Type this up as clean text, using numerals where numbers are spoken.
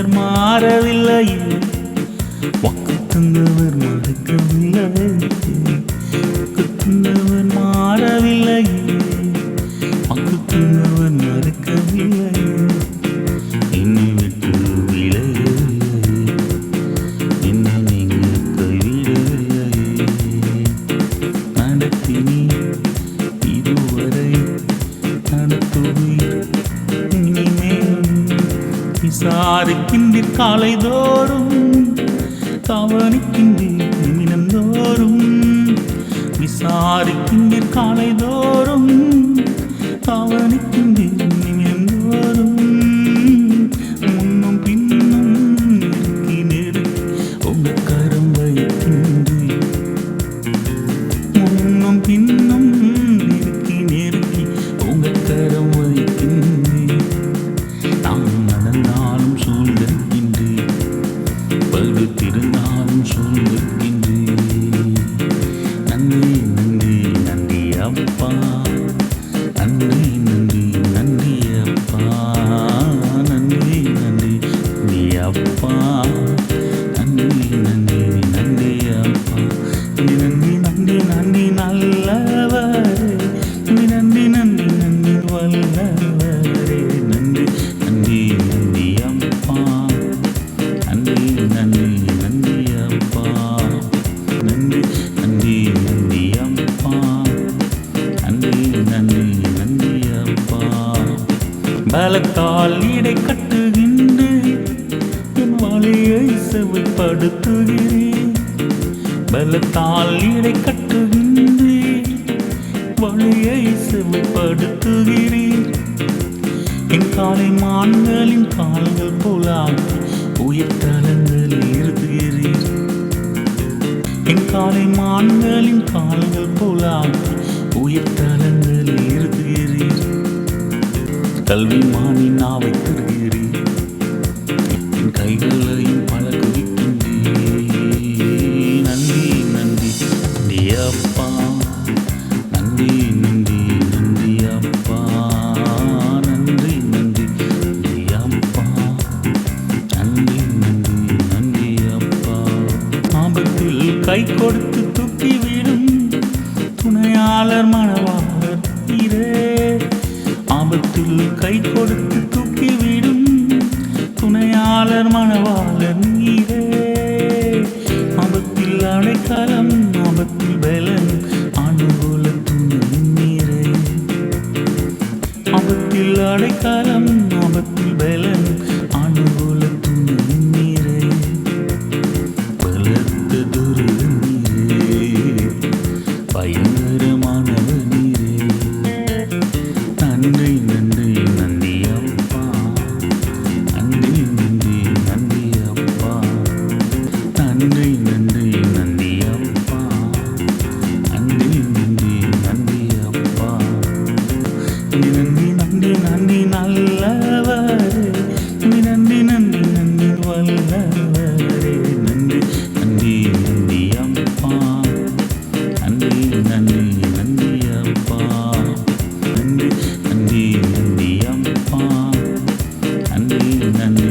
தந்தவர் மாறவில்லையே, வாக்கு தந்தவர் மறக்கவில்லையே, வாக்கு தந்தவர் மாறவில்லையே, வாக்கு தந்தவர் மறக்கவில்லையே. என்னை விட்டு விலகவில்லையே, என்னை நீங்க கைவிடவில்லையே. நடத்தினி இதுவரை நடத்துவீர் இனிமேல். விசாரிக்கின்றீர் காலைதோறும், கவனிக்கின்றீர் நிமிடந்தோறும். விசாரிக்கின்றீர் காலைதோறும், கவனிக்கின்றீர் நிமிடந்தோறும். முன்னும் பின்னும் நெருக்கி நெருக்கி உங்கள் கரம் வைக்கின்றீர். முன்னும் பின்னும் நெருக்கி நெருக்கி உங்கள் கரம் வைக்கின்றீர். நான் நடந்தாலும் சூழ்ந்திருக்கின்றேன், படுத்திருந்தாலும் சூழ்ந்திருக்கின்றேன். நன்றி நன்றி நன்றி அப்பா, நன்றி நன்றி நன்றி அப்பா, நன்றி நன்றி நன்றி அப்பா, நன்றி நன்றி நன்றி அப்பா. நன்றி நன்றி நன்றி நல்லவரே, நன்றி நன்றி நன்றி வல்லவரே. நன்றி நன்றி நன்றி அப்பா, நன்றி நன்றி நன்றி அப்பா, நன்றி நன்றி நன்றி அப்பா, நன்றி நன்றி நன்றி அப்பா. பலத்தால் இடை கட்டுகின்றேன், என் வழியை செவைப்படுத்துகிறேன். பலத்தால் இடை கட்டுகின்றேன், வழியை செவைப்படுத்துகிறேன். என் காலை மான்களின் கால்கள் போலாக்கி உயிர்த்தலங்களில் இருத்துகிறீர். என் காலை மான்களின் கால்கள் போலாக்கி உயிர்த்தலங்களில் இருத்துகிறீர். கல்வி மானி நாவை தருகிறீர், என் கைகளையும் பழகுவிக்கின்றீர். நன்றி நன்றி நன்றி அப்பா, நன்றி நன்றி நன்றி அப்பா, நன்றி நன்றி நன்றி அப்பா, நன்றி நன்றி நன்றி அப்பா. ஆபத்தில் கை கொடுத்து தூக்கிவிடும் துணையாளர் மணவாளர் நீரே. ஆபத்தில் கை கொடுத்து தூக்கிவிடும் துணையாளர் மணவாளர் நீரே. ஆபத்தில் அடைக்கலம், ஆபத்தில் பலன், ஆண்டுகோல துணை நீரே. ஆபத்தில் அடைக்கலம், ஆபத்தில் பலன், ஆண்டுகோல துணை நீரே. பலத்ததொரு நீரே, பயங்கரமானவர் நீரே. நன்றி நன்றி நன்றி அப்பா, நன்றி நன்றி நன்றி அப்பா, நன்றி நன்றி நன்றி அப்பா, நன்றி நன்றி நன்றி அப்பா. நன்றி நன்றி நன்றி நல்லவரே, நன்றி நன்றி நன்றி வல்லவரே. நன்றி நன்றி நன்றி அப்பா, நன்றி நன்றி நன்றி அப்பா, நன்றி நன்றி நன்றி அப்பா, நன்றி நன்றி